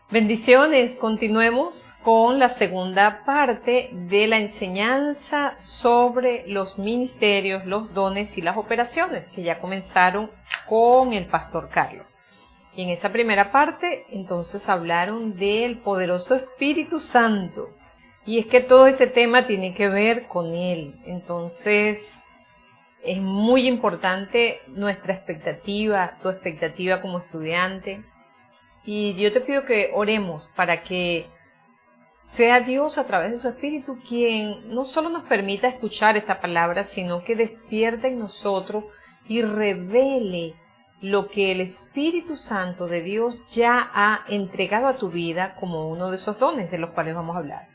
Bendiciones, continuemos con la segunda parte de la enseñanza sobre los ministerios, los dones y las operaciones que ya comenzaron con el pastor Carlos. Y en esa primera parte entonces hablaron del poderoso Espíritu Santo. Y es que todo este tema tiene que ver con él. Entonces es muy importante nuestra expectativa, tu expectativa como estudiante. Y yo te pido que oremos para que sea Dios a través de su Espíritu quien no solo nos permita escuchar esta palabra, sino que despierte en nosotros y revele lo que el Espíritu Santo de Dios ya ha entregado a tu vida como uno de esos dones de los cuales vamos a hablar.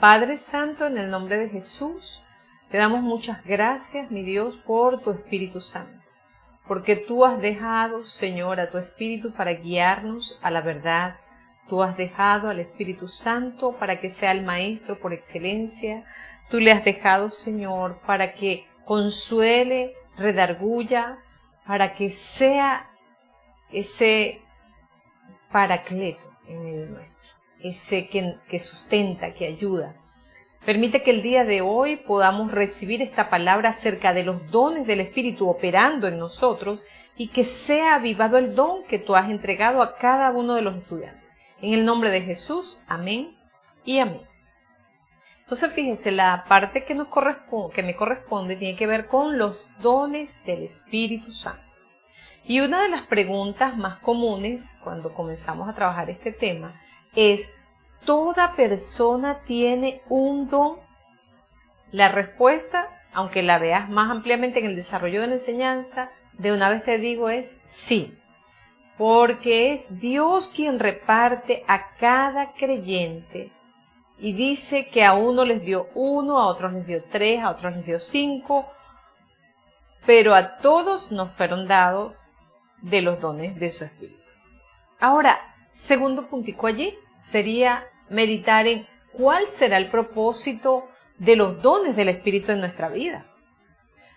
Padre Santo, en el nombre de Jesús, te damos muchas gracias, mi Dios, por tu Espíritu Santo. Porque tú has dejado, Señor, a tu Espíritu para guiarnos a la verdad. Tú has dejado al Espíritu Santo para que sea el Maestro por excelencia. Tú le has dejado, Señor, para que consuele, redarguya, para que sea ese paracleto en medio nuestro, ese que sustenta, que ayuda. Permite que el día de hoy podamos recibir esta palabra acerca de los dones del Espíritu operando en nosotros y que sea avivado el don que tú has entregado a cada uno de los estudiantes. En el nombre de Jesús, amén y amén. Entonces fíjese, la parte que me corresponde tiene que ver con los dones del Espíritu Santo. Y una de las preguntas más comunes cuando comenzamos a trabajar este tema es: ¿toda persona tiene un don? La respuesta, aunque la veas más ampliamente en el desarrollo de la enseñanza, de una vez te digo es sí. Porque es Dios quien reparte a cada creyente y dice que a uno les dio 1, a otros les dio 3, a otros les dio 5, pero a todos nos fueron dados de los dones de su Espíritu. Ahora, segundo puntico allí sería meditar en cuál será el propósito de los dones del Espíritu en nuestra vida.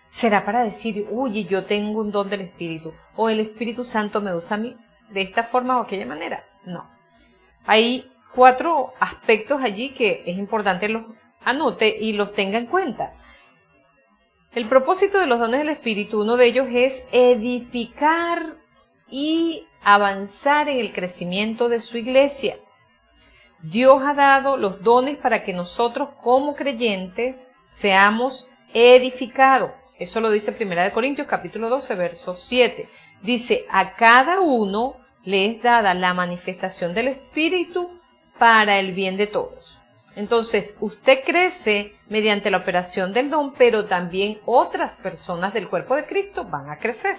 ¿Será para decir, oye, yo tengo un don del Espíritu, o el Espíritu Santo me usa a mí de esta forma o aquella manera? No. Hay 4 aspectos allí que es importante los anote y los tenga en cuenta. El propósito de los dones del Espíritu, uno de ellos es edificar y avanzar en el crecimiento de su iglesia. Dios ha dado los dones para que nosotros como creyentes seamos edificados. Eso lo dice 1 Corintios capítulo 12, verso 7. Dice, a cada uno le es dada la manifestación del Espíritu para el bien de todos. Entonces, usted crece mediante la operación del don, pero también otras personas del cuerpo de Cristo van a crecer.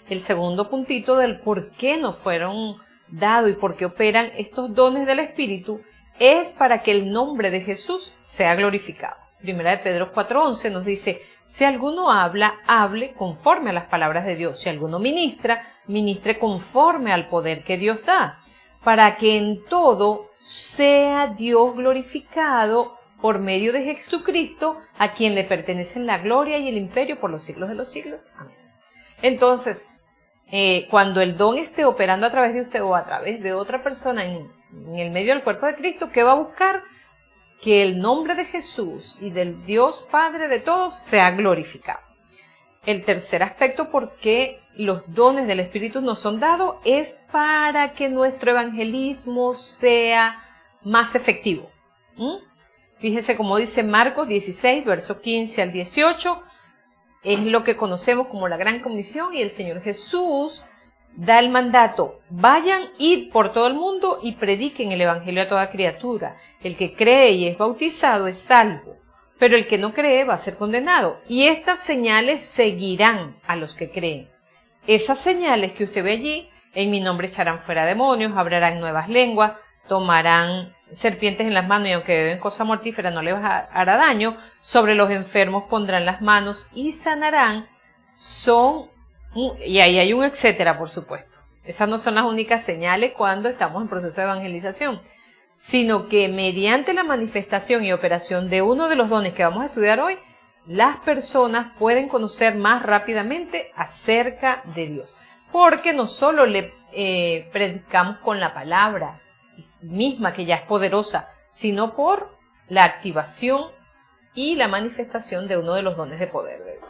El segundo puntito del por qué nos fueron dados y por qué operan estos dones del Espíritu es para que el nombre de Jesús sea glorificado. 1 Pedro 4:11 nos dice, si alguno habla, hable conforme a las palabras de Dios. Si alguno ministra, ministre conforme al poder que Dios da, para que en todo sea Dios glorificado por medio de Jesucristo, a quien le pertenecen la gloria y el imperio por los siglos de los siglos. Amén. Entonces, cuando el don esté operando a través de usted o a través de otra persona en el medio del cuerpo de Cristo, ¿qué va a buscar? Que el nombre de Jesús y del Dios Padre de todos sea glorificado. El tercer aspecto por qué los dones del Espíritu nos son dados es para que nuestro evangelismo sea más efectivo. Fíjese como dice Marcos 16, verso 15 al 18, es lo que conocemos como la Gran Comisión y el Señor Jesús da el mandato, vayan, id por todo el mundo y prediquen el evangelio a toda criatura. El que cree y es bautizado es salvo, pero el que no cree va a ser condenado. Y estas señales seguirán a los que creen. Esas señales que usted ve allí, en mi nombre echarán fuera demonios, hablarán nuevas lenguas, tomarán serpientes en las manos y aunque beben cosa mortífera no les hará daño, sobre los enfermos pondrán las manos y sanarán. Y ahí hay un etcétera, por supuesto. Esas no son las únicas señales cuando estamos en proceso de evangelización, sino que mediante la manifestación y operación de uno de los dones que vamos a estudiar hoy, las personas pueden conocer más rápidamente acerca de Dios. porque no solo le predicamos con la palabra misma, que ya es poderosa, sino por la activación y la manifestación de uno de los dones de poder de Dios.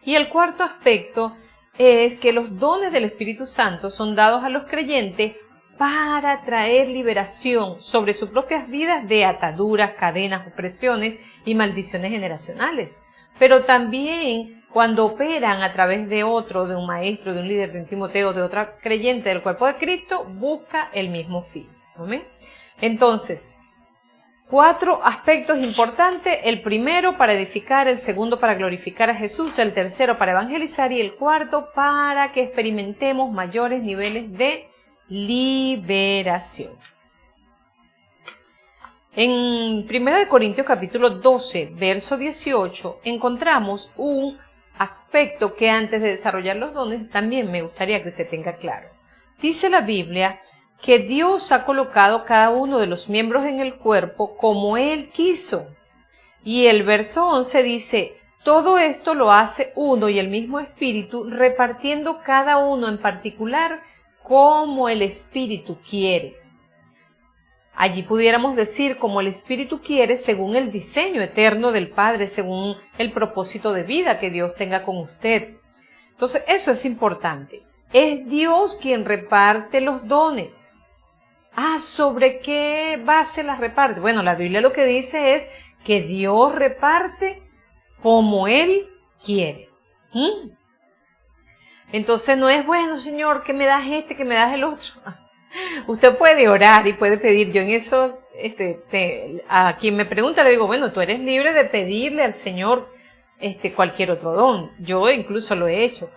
Y el cuarto aspecto es que los dones del Espíritu Santo son dados a los creyentes para traer liberación sobre sus propias vidas de ataduras, cadenas, opresiones y maldiciones generacionales. Pero también cuando operan a través de otro, de un maestro, de un líder, de un Timoteo, de otra creyente del cuerpo de Cristo, busca el mismo fin. ¿Amén? Entonces, 4 aspectos importantes: el primero para edificar, el segundo para glorificar a Jesús, el tercero para evangelizar y el cuarto para que experimentemos mayores niveles de liberación. En 1 Corintios capítulo 12, verso 18, encontramos un aspecto que antes de desarrollar los dones también me gustaría que usted tenga claro. Dice la Biblia que Dios ha colocado cada uno de los miembros en el cuerpo como Él quiso. Y el verso 11 dice: todo esto lo hace uno y el mismo Espíritu, repartiendo cada uno en particular como el Espíritu quiere. Allí pudiéramos decir como el Espíritu quiere, según el diseño eterno del Padre, según el propósito de vida que Dios tenga con usted. Entonces, eso es importante. Es Dios quien reparte los dones. ¿Sobre qué base las reparte? Bueno, la Biblia lo que dice es que Dios reparte como Él quiere. Entonces no es, bueno, Señor, que me das que me das el otro. Usted puede orar y puede pedir. Yo en eso, a quien me pregunta le digo, bueno, tú eres libre de pedirle al Señor cualquier otro don. Yo incluso lo he hecho.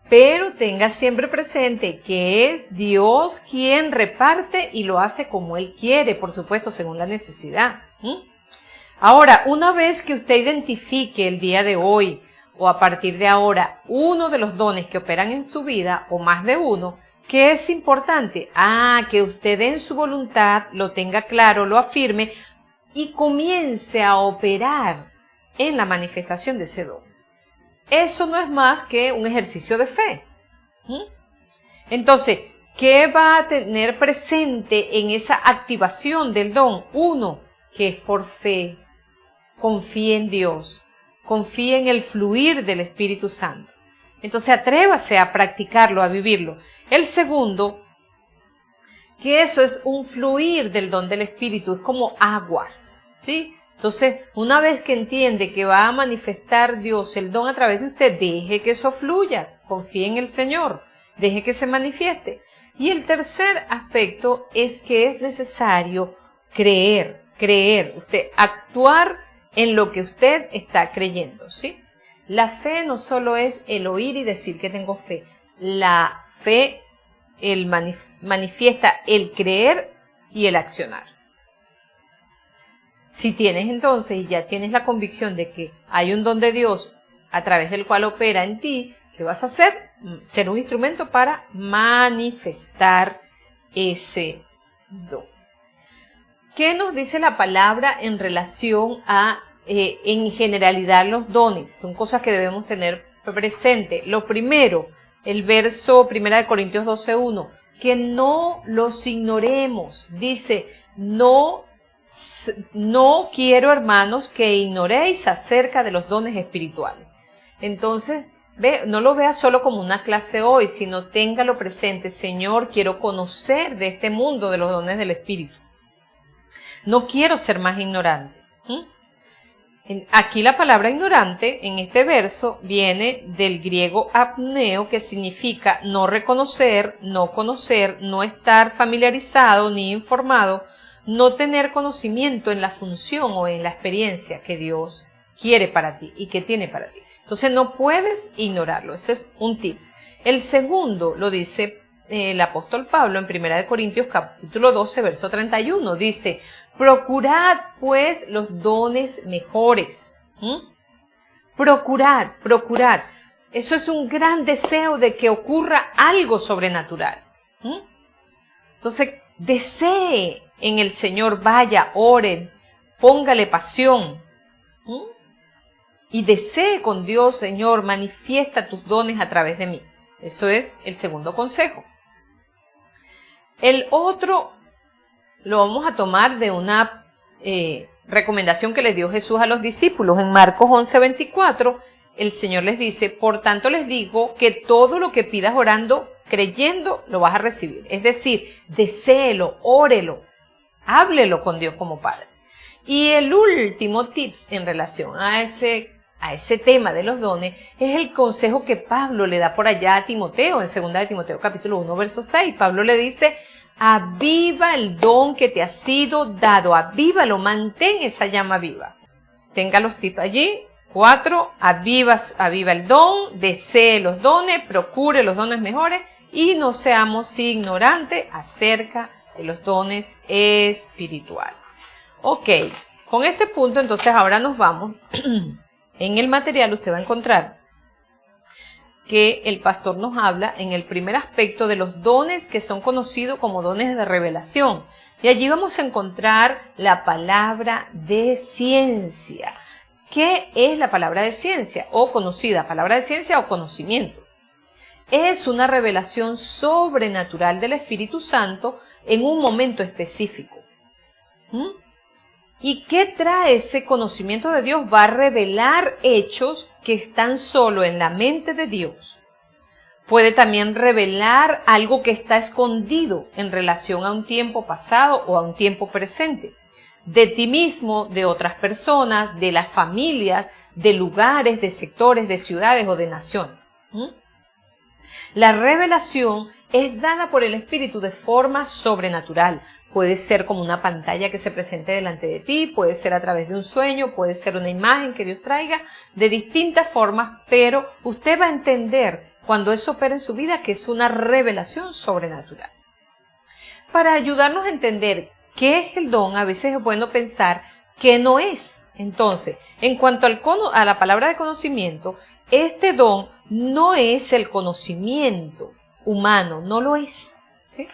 Pero tenga siempre presente que es Dios quien reparte y lo hace como Él quiere, por supuesto, según la necesidad. Ahora, una vez que usted identifique el día de hoy o a partir de ahora uno de los dones que operan en su vida o más de uno, ¿qué es importante? Que usted en su voluntad lo tenga claro, lo afirme y comience a operar en la manifestación de ese don. Eso no es más que un ejercicio de fe. Entonces, ¿qué va a tener presente en esa activación del don? Uno, que es por fe. Confíe en Dios. Confíe en el fluir del Espíritu Santo. Entonces, atrévase a practicarlo, a vivirlo. El segundo, que eso es un fluir del don del Espíritu, es como aguas, ¿sí? Entonces, una vez que entiende que va a manifestar Dios el don a través de usted, deje que eso fluya, confíe en el Señor, deje que se manifieste. Y el tercer aspecto es que es necesario creer, usted actuar en lo que usted está creyendo, ¿sí? La fe no solo es el oír y decir que tengo fe. La fe manifiesta el creer y el accionar. Si tienes entonces y ya tienes la convicción de que hay un don de Dios a través del cual opera en ti, ¿qué vas a hacer? Ser un instrumento para manifestar ese don. ¿Qué nos dice la palabra en relación a, en generalidad, los dones? Son cosas que debemos tener presente. Lo primero, el verso 1 Corintios 12:1, que no los ignoremos. Dice, no quiero, hermanos, que ignoréis acerca de los dones espirituales. Entonces, no lo vea solo como una clase hoy, sino téngalo presente. Señor, quiero conocer de este mundo de los dones del Espíritu. No quiero ser más ignorante. Aquí la palabra ignorante en este verso viene del griego apneo, que significa no reconocer, no conocer, no estar familiarizado ni informado, no tener conocimiento en la función o en la experiencia que Dios quiere para ti y que tiene para ti. Entonces no puedes ignorarlo. Ese es un tips. El segundo lo dice el apóstol Pablo en 1 Corintios capítulo 12, verso 31. Dice, procurad pues los dones mejores. Procurad. Eso es un gran deseo de que ocurra algo sobrenatural. Entonces, desee en el Señor, vaya, oren, póngale pasión. Y desee con Dios, Señor, manifiesta tus dones a través de mí. Eso es el segundo consejo. El otro lo vamos a tomar de una recomendación que les dio Jesús a los discípulos. En Marcos 11:24, el Señor les dice: por tanto les digo que todo lo que pidas orando, creyendo, lo vas a recibir. Es decir, deséelo, órelo, háblelo con Dios como Padre. Y el último tips en relación a ese tema de los dones es el consejo que Pablo le da por allá a Timoteo, en 2 de Timoteo capítulo 1, verso 6. Pablo le dice: aviva el don que te ha sido dado, avívalo, mantén esa llama viva. Tenga los tips allí. 4, aviva el don, desee los dones, procure los dones mejores y no seamos ignorantes acerca de los dones espirituales. Ok, con este punto entonces ahora nos vamos. En el material usted va a encontrar que el pastor nos habla en el primer aspecto de los dones que son conocidos como dones de revelación. Y allí vamos a encontrar la palabra de ciencia. ¿Qué es la palabra de ciencia? O conocida, palabra de ciencia o conocimiento. Es una revelación sobrenatural del Espíritu Santo en un momento específico. ¿Y qué trae ese conocimiento de Dios? Va a revelar hechos que están solo en la mente de Dios. Puede también revelar algo que está escondido en relación a un tiempo pasado o a un tiempo presente. De ti mismo, de otras personas, de las familias, de lugares, de sectores, de ciudades o de naciones. La revelación es dada por el Espíritu de forma sobrenatural. Puede ser como una pantalla que se presente delante de ti, puede ser a través de un sueño, puede ser una imagen que Dios traiga, de distintas formas, pero usted va a entender cuando eso opera en su vida que es una revelación sobrenatural. Para ayudarnos a entender qué es el don, a veces es bueno pensar qué no es. Entonces, en cuanto a la palabra de conocimiento, este don no es el conocimiento humano, no lo es, ¿sí?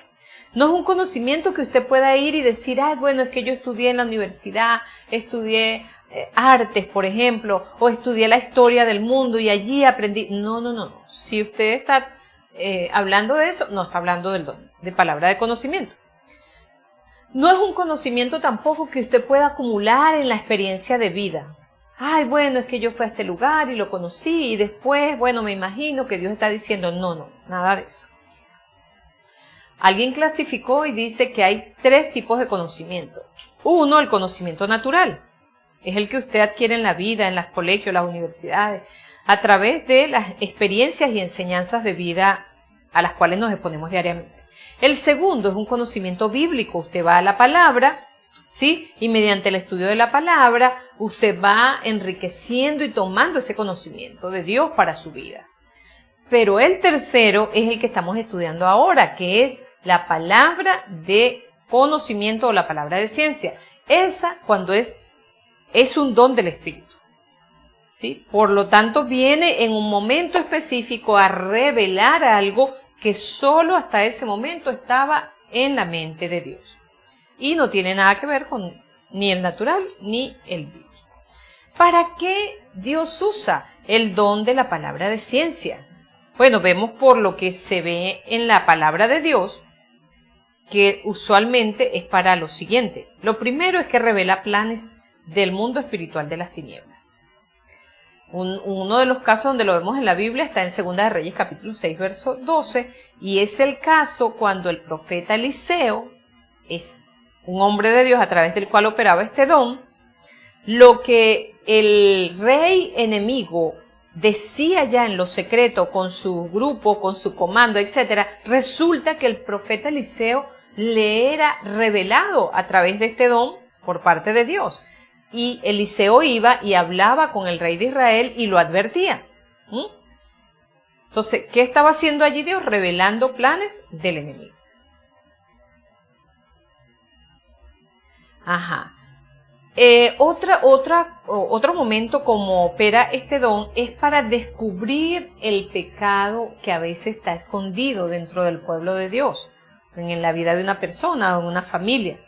No es un conocimiento que usted pueda ir y decir: ay, bueno, es que yo estudié en la universidad, estudié artes, por ejemplo, o estudié la historia del mundo y allí aprendí. No. Si usted está hablando de eso, no está hablando del don, de palabra de conocimiento. No es un conocimiento tampoco que usted pueda acumular en la experiencia de vida. Ay, bueno, es que yo fui a este lugar y lo conocí y después, bueno, me imagino que Dios está diciendo. No, nada de eso. Alguien clasificó y dice que hay 3 tipos de conocimiento. Uno, el conocimiento natural. Es el que usted adquiere en la vida, en los colegios, las universidades, a través de las experiencias y enseñanzas de vida a las cuales nos exponemos diariamente. El segundo es un conocimiento bíblico. Usted va a la palabra, ¿sí? Y mediante el estudio de la palabra, usted va enriqueciendo y tomando ese conocimiento de Dios para su vida. Pero el tercero es el que estamos estudiando ahora, que es la palabra de conocimiento o la palabra de ciencia. Esa cuando es un don del Espíritu, ¿sí? Por lo tanto, viene en un momento específico a revelar algo que solo hasta ese momento estaba en la mente de Dios. Y no tiene nada que ver con ni el natural ni el bíblico. ¿Para qué Dios usa el don de la palabra de ciencia? Bueno, vemos por lo que se ve en la palabra de Dios que usualmente es para lo siguiente. Lo primero es que revela planes del mundo espiritual de las tinieblas. Uno de los casos donde lo vemos en la Biblia está en 2 de Reyes capítulo 6 verso 12 y es el caso cuando el profeta Eliseo es un hombre de Dios a través del cual operaba este don. Lo que el rey enemigo decía ya en lo secreto con su grupo, con su comando, etcétera, resulta que el profeta Eliseo le era revelado a través de este don por parte de Dios. Y Eliseo iba y hablaba con el rey de Israel y lo advertía. Entonces, ¿qué estaba haciendo allí Dios? Revelando planes del enemigo. Otro momento como opera este don es para descubrir el pecado que a veces está escondido dentro del pueblo de Dios, en la vida de una persona o en una familia.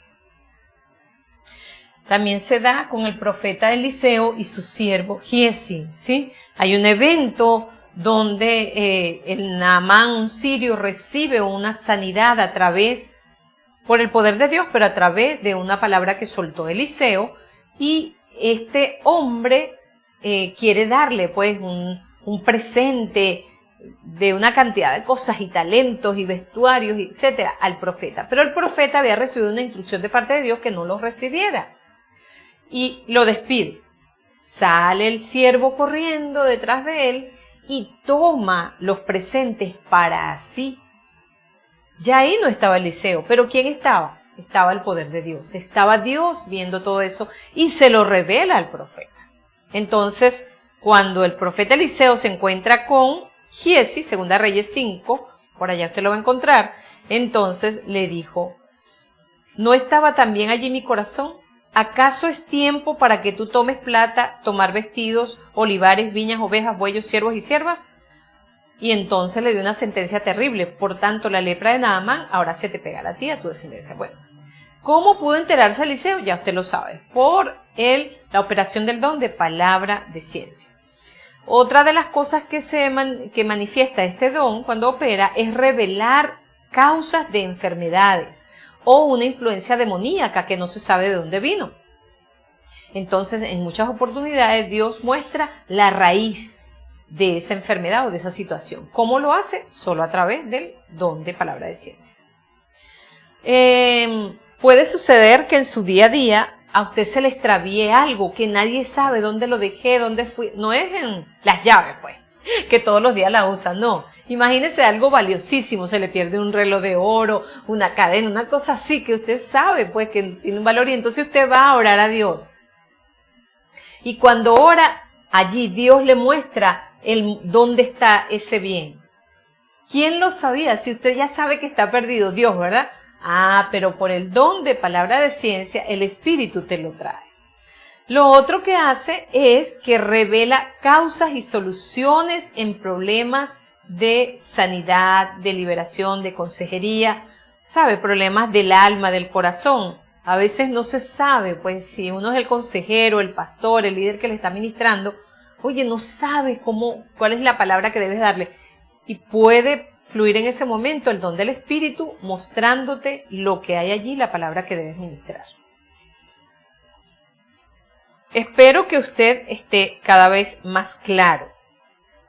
También se da con el profeta Eliseo y su siervo Giesi, ¿sí? Hay un evento donde el Naamán, un sirio, recibe una sanidad por el poder de Dios, pero a través de una palabra que soltó Eliseo, y este hombre quiere darle pues un presente de una cantidad de cosas y talentos y vestuarios, etcétera, al profeta. Pero el profeta había recibido una instrucción de parte de Dios que no lo recibiera y lo despide. Sale el siervo corriendo detrás de él y toma los presentes para sí. Ya ahí no estaba Eliseo, pero ¿quién estaba? Estaba el poder de Dios. Estaba Dios viendo todo eso y se lo revela al profeta. Entonces, cuando el profeta Eliseo se encuentra con Giesi, Segunda Reyes 5, por allá usted lo va a encontrar, entonces le dijo, ¿no estaba también allí mi corazón? ¿Acaso es tiempo para que tú tomes plata, tomar vestidos, olivares, viñas, ovejas, bueyos, siervos y siervas? Y entonces le dio una sentencia terrible. Por tanto, la lepra de Naamán ahora se te pega a ti, a tu descendencia. Bueno, ¿cómo pudo enterarse Eliseo? Ya usted lo sabe. Por la operación del don de palabra de ciencia. Otra de las cosas que manifiesta este don cuando opera es revelar causas de enfermedades o una influencia demoníaca que no se sabe de dónde vino. Entonces, en muchas oportunidades Dios muestra la raíz de esa enfermedad o de esa situación. ¿Cómo lo hace? Solo a través del don de palabra de ciencia. Puede suceder que en su día a día a usted se le extravíe algo que nadie sabe dónde lo dejé, dónde fui. No es en las llaves, pues, que todos los días la usan, no. Imagínese algo valiosísimo, se le pierde un reloj de oro, una cadena, una cosa así que usted sabe, pues, que tiene un valor y entonces usted va a orar a Dios. Y cuando ora, allí Dios le muestra dónde está ese bien. ¿Quién lo sabía? Si usted ya sabe que está perdido, Dios, ¿verdad? Pero por el don de palabra de ciencia, el Espíritu te lo trae. Lo otro que hace es que revela causas y soluciones en problemas de sanidad, de liberación, de consejería, ¿sabe? Problemas del alma, del corazón. A veces no se sabe, pues, si uno es el consejero, el pastor, el líder que le está ministrando, oye, no sabe cuál es la palabra que debes darle. Y puede fluir en ese momento el don del Espíritu mostrándote lo que hay allí, la palabra que debes ministrar. Espero que usted esté cada vez más claro.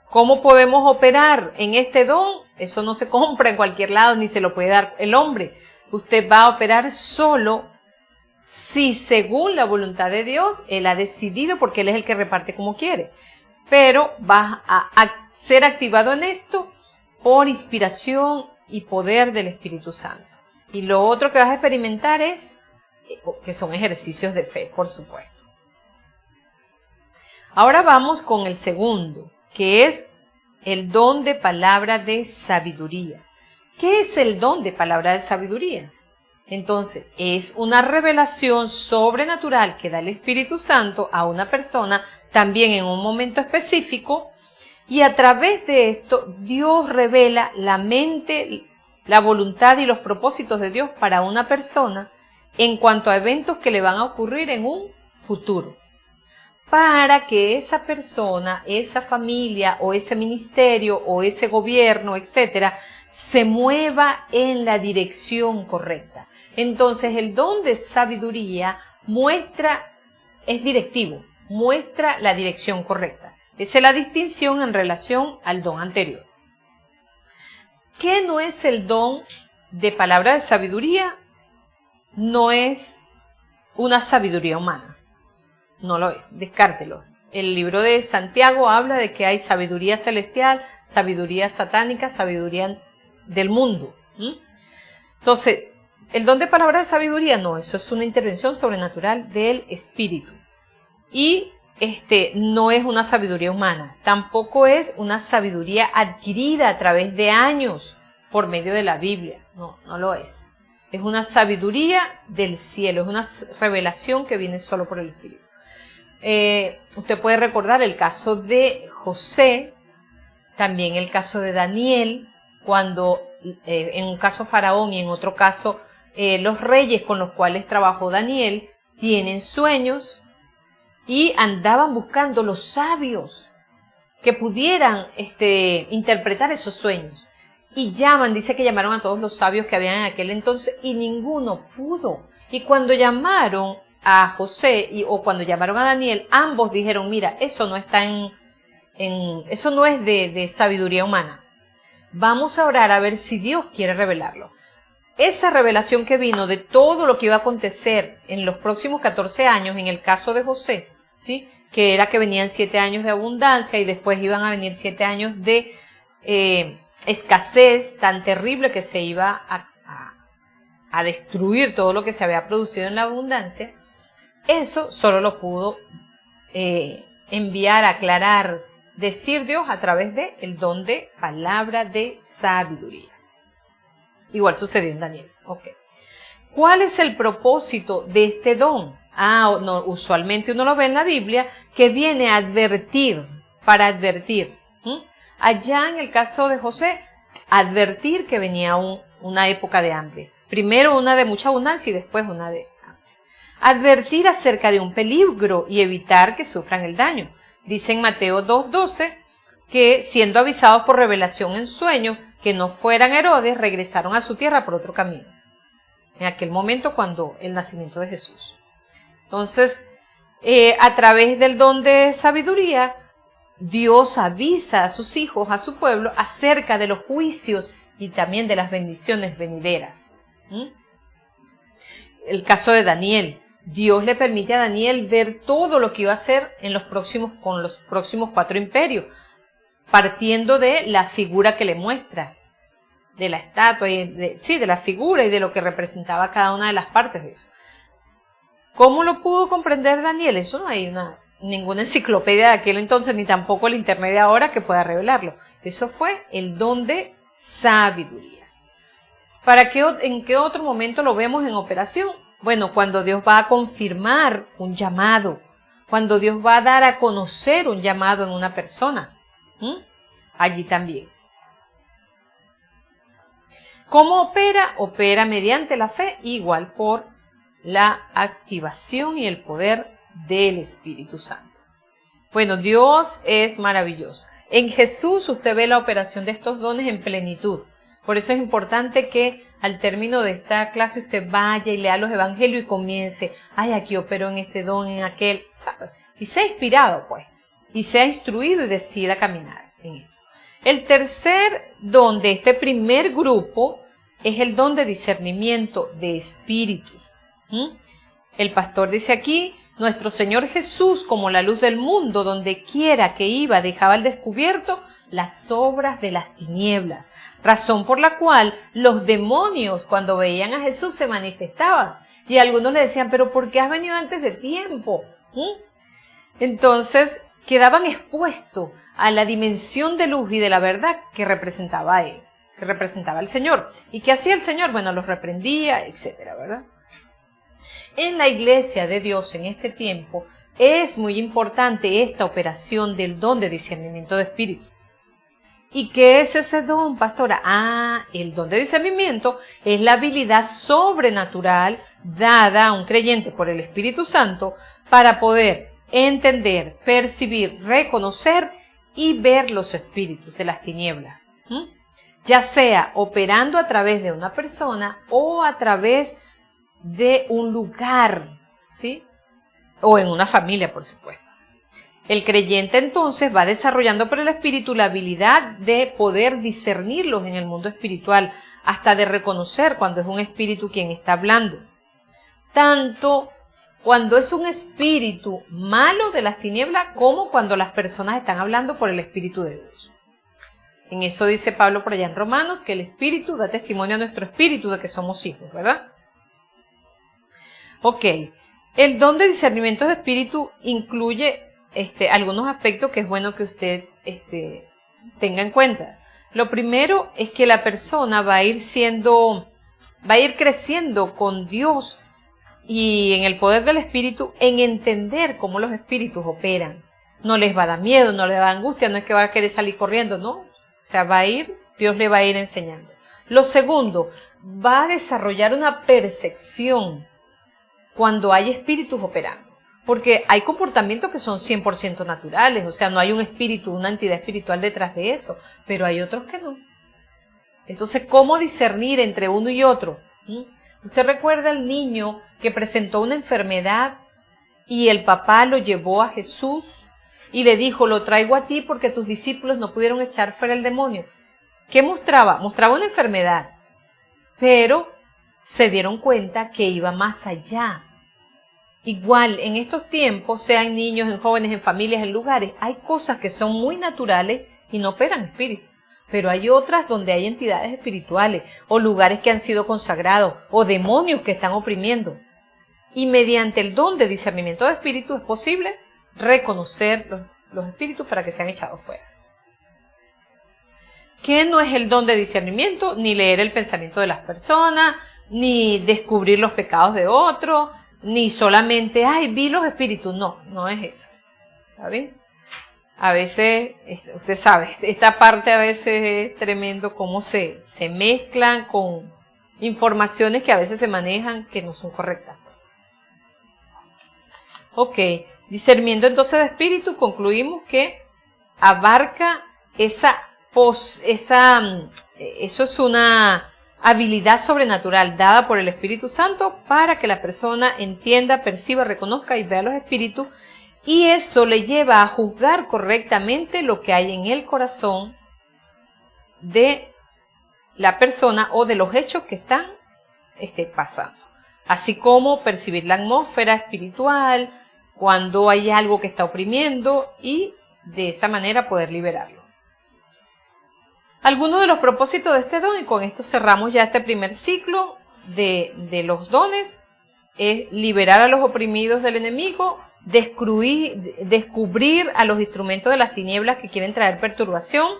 ¿Cómo podemos operar en este don? Eso no se compra en cualquier lado ni se lo puede dar el hombre. Usted va a operar solo si según la voluntad de Dios, Él ha decidido porque Él es el que reparte como quiere. Pero va a ser activado en esto por inspiración y poder del Espíritu Santo. Y lo otro que vas a experimentar que son ejercicios de fe, por supuesto. Ahora vamos con el segundo, que es el don de palabra de sabiduría. ¿Qué es el don de palabra de sabiduría? Entonces, es una revelación sobrenatural que da el Espíritu Santo a una persona, también en un momento específico, y a través de esto Dios revela la mente, la voluntad y los propósitos de Dios para una persona en cuanto a eventos que le van a ocurrir en un futuro, para que esa persona, esa familia o ese ministerio o ese gobierno, etcétera, se mueva en la dirección correcta. Entonces el don de sabiduría es directivo, muestra la dirección correcta. Esa es la distinción en relación al don anterior. ¿Qué no es el don de palabra de sabiduría? No es una sabiduría humana. No lo es, descártelo. El libro de Santiago habla de que hay sabiduría celestial, sabiduría satánica, sabiduría del mundo. Entonces, el don de palabra de sabiduría, no, eso es una intervención sobrenatural del Espíritu. Y no es una sabiduría humana, tampoco es una sabiduría adquirida a través de años por medio de la Biblia. No, no lo es. Es una sabiduría del cielo, es una revelación que viene solo por el Espíritu. Usted puede recordar el caso de José, también el caso de Daniel, cuando en un caso Faraón y en otro caso los reyes con los cuales trabajó Daniel tienen sueños y andaban buscando los sabios que pudieran interpretar esos sueños. Y dice que llamaron a todos los sabios que habían en aquel entonces y ninguno pudo. Y cuando llamaron a José o cuando llamaron a Daniel, ambos dijeron, mira, eso no está eso no es de sabiduría humana. Vamos a orar a ver si Dios quiere revelarlo. Esa revelación que vino de todo lo que iba a acontecer en los próximos 14 años, en el caso de José, ¿sí? Que era que venían 7 años de abundancia y después iban a venir 7 años de escasez tan terrible que se iba a destruir todo lo que se había producido en la abundancia. Eso solo lo pudo enviar, aclarar, decir Dios a través de el don de palabra de sabiduría. Igual sucedió en Daniel. Okay. ¿Cuál es el propósito de este don? No, usualmente uno lo ve en la Biblia, que viene a advertir, para advertir. Allá en el caso de José, advertir que venía una época de hambre. Primero una de mucha abundancia y después una de hambre. Advertir acerca de un peligro y evitar que sufran el daño. Dice en Mateo 2:12 que siendo avisados por revelación en sueños que no fueran Herodes, regresaron a su tierra por otro camino. En aquel momento cuando el nacimiento de Jesús. Entonces, a través del don de sabiduría, Dios avisa a sus hijos, a su pueblo, acerca de los juicios y también de las bendiciones venideras. El caso de Daniel. Dios le permite a Daniel ver todo lo que iba a hacer con los próximos 4 imperios, partiendo de la figura que le muestra, de la estatua, de la figura y de lo que representaba cada una de las partes de eso. ¿Cómo lo pudo comprender Daniel? Eso no hay ninguna enciclopedia de aquel entonces, ni tampoco el internet de ahora que pueda revelarlo. Eso fue el don de sabiduría. ¿En qué otro momento lo vemos en operación? Bueno, cuando Dios va a confirmar un llamado, cuando Dios va a dar a conocer un llamado en una persona, allí también. ¿Cómo opera? Opera mediante la fe, igual por la activación y el poder del Espíritu Santo. Bueno, Dios es maravilloso. En Jesús usted ve la operación de estos dones en plenitud. Por eso es importante que al término de esta clase usted vaya y lea los evangelios y comience, aquí operó en este don, en aquel, ¿sabe? Y sea inspirado, pues, y sea instruido y decida caminar en esto. El tercer don de este primer grupo es el don de discernimiento de espíritus. El pastor dice aquí, nuestro Señor Jesús, como la luz del mundo, donde quiera que iba, dejaba al descubierto las obras de las tinieblas, razón por la cual los demonios cuando veían a Jesús se manifestaban y algunos le decían, pero ¿por qué has venido antes de tiempo? Entonces quedaban expuestos a la dimensión de luz y de la verdad que representaba a él, que representaba al Señor. ¿Y qué hacía el Señor? Bueno, los reprendía, etcétera, ¿verdad? En la iglesia de Dios en este tiempo es muy importante esta operación del don de discernimiento de espíritu. ¿Y qué es ese don, pastora? El don de discernimiento es la habilidad sobrenatural dada a un creyente por el Espíritu Santo para poder entender, percibir, reconocer y ver los espíritus de las tinieblas. Ya sea operando a través de una persona o a través de un lugar, ¿sí? O en una familia, por supuesto. El creyente entonces va desarrollando por el Espíritu la habilidad de poder discernirlos en el mundo espiritual, hasta de reconocer cuando es un espíritu quien está hablando. Tanto cuando es un espíritu malo de las tinieblas como cuando las personas están hablando por el Espíritu de Dios. En eso dice Pablo por allá en Romanos, que el Espíritu da testimonio a nuestro espíritu de que somos hijos, ¿verdad? Ok, el don de discernimiento de espíritu incluye algunos aspectos que es bueno que usted tenga en cuenta. Lo primero es que la persona va a ir creciendo con Dios y en el poder del espíritu, en entender cómo los espíritus operan. No les va a dar miedo, no les va a dar angustia, no es que va a querer salir corriendo, no. O sea, Dios le va a ir enseñando. Lo segundo, va a desarrollar una percepción cuando hay espíritus operando. porque hay comportamientos que son 100% naturales, o sea, no hay un espíritu, una entidad espiritual detrás de eso, pero hay otros que no. Entonces, ¿cómo discernir entre uno y otro? ¿Usted recuerda al niño que presentó una enfermedad y el papá lo llevó a Jesús y le dijo, lo traigo a ti porque tus discípulos no pudieron echar fuera el demonio? ¿Qué mostraba? Mostraba una enfermedad, pero se dieron cuenta que iba más allá. Igual, en estos tiempos, sea en niños, en jóvenes, en familias, en lugares, hay cosas que son muy naturales y no operan espíritus. Pero hay otras donde hay entidades espirituales, o lugares que han sido consagrados, o demonios que están oprimiendo. Y mediante el don de discernimiento de espíritu es posible reconocer los espíritus para que sean echados fuera. ¿Qué no es el don de discernimiento? Ni leer el pensamiento de las personas, ni descubrir los pecados de otros, ni solamente, vi los espíritus. No, no es eso. ¿Está bien? A veces, usted sabe, esta parte a veces es tremendo cómo se mezclan con informaciones que a veces se manejan que no son correctas. Ok, discernimiento entonces de espíritu, concluimos que abarca eso es una habilidad sobrenatural dada por el Espíritu Santo para que la persona entienda, perciba, reconozca y vea los espíritus, y esto le lleva a juzgar correctamente lo que hay en el corazón de la persona o de los hechos que están pasando, así como percibir la atmósfera espiritual cuando hay algo que está oprimiendo y de esa manera poder liberarlo. Algunos de los propósitos de este don, y con esto cerramos ya este primer ciclo de los dones, es liberar a los oprimidos del enemigo, descubrir a los instrumentos de las tinieblas que quieren traer perturbación.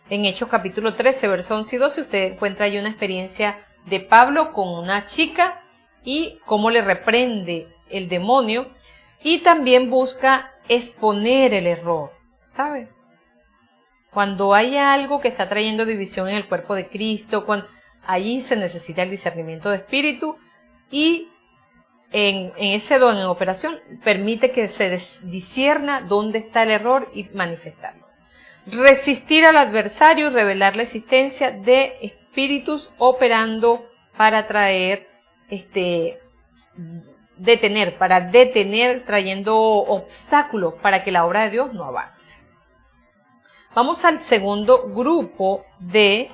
En Hechos capítulo 13, versos 11 y 12, usted encuentra ahí una experiencia de Pablo con una chica y cómo le reprende el demonio, y también busca exponer el error, ¿sabe? Cuando hay algo que está trayendo división en el cuerpo de Cristo, allí se necesita el discernimiento de espíritu, y en ese don en operación permite que se discierna dónde está el error y manifestarlo. Resistir al adversario y revelar la existencia de espíritus operando para traer, detener, trayendo obstáculos para que la obra de Dios no avance. Vamos al segundo grupo de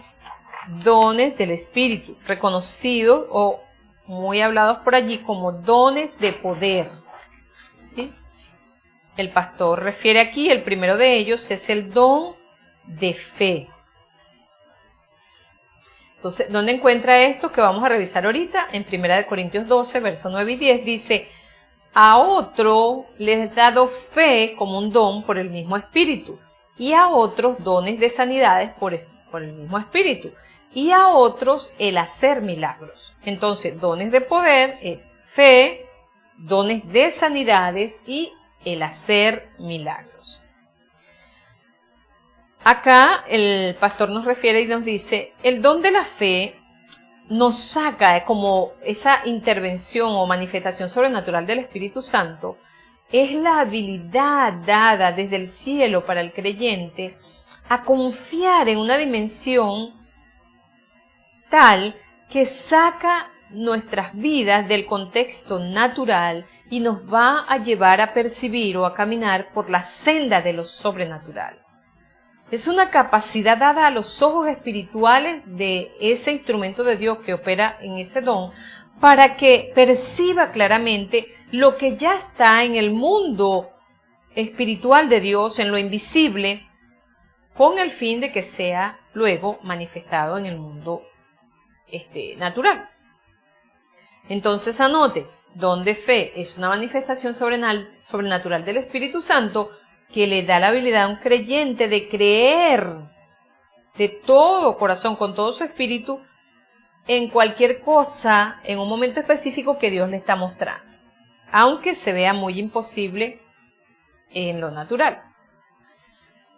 dones del Espíritu, reconocidos o muy hablados por allí como dones de poder. ¿Sí? El pastor refiere aquí, el primero de ellos es el don de fe. Entonces, ¿dónde encuentra esto que vamos a revisar ahorita? En 1 Corintios 12, versos 9 y 10, dice, a otro les he dado fe como un don por el mismo Espíritu, y a otros dones de sanidades por el mismo Espíritu, y a otros el hacer milagros. Entonces, dones de poder es fe, dones de sanidades y el hacer milagros. Acá el pastor nos refiere y nos dice, el don de la fe nos saca como esa intervención o manifestación sobrenatural del Espíritu Santo, es la habilidad dada desde el cielo para el creyente a confiar en una dimensión tal que saca nuestras vidas del contexto natural y nos va a llevar a percibir o a caminar por la senda de lo sobrenatural. Es una capacidad dada a los ojos espirituales de ese instrumento de Dios que opera en ese don para que perciba claramente lo que ya está en el mundo espiritual de Dios, en lo invisible, con el fin de que sea luego manifestado en el mundo natural. Entonces anote, don de fe es una manifestación sobrenatural del Espíritu Santo que le da la habilidad a un creyente de creer de todo corazón, con todo su espíritu, en cualquier cosa, en un momento específico que Dios le está mostrando, aunque se vea muy imposible en lo natural.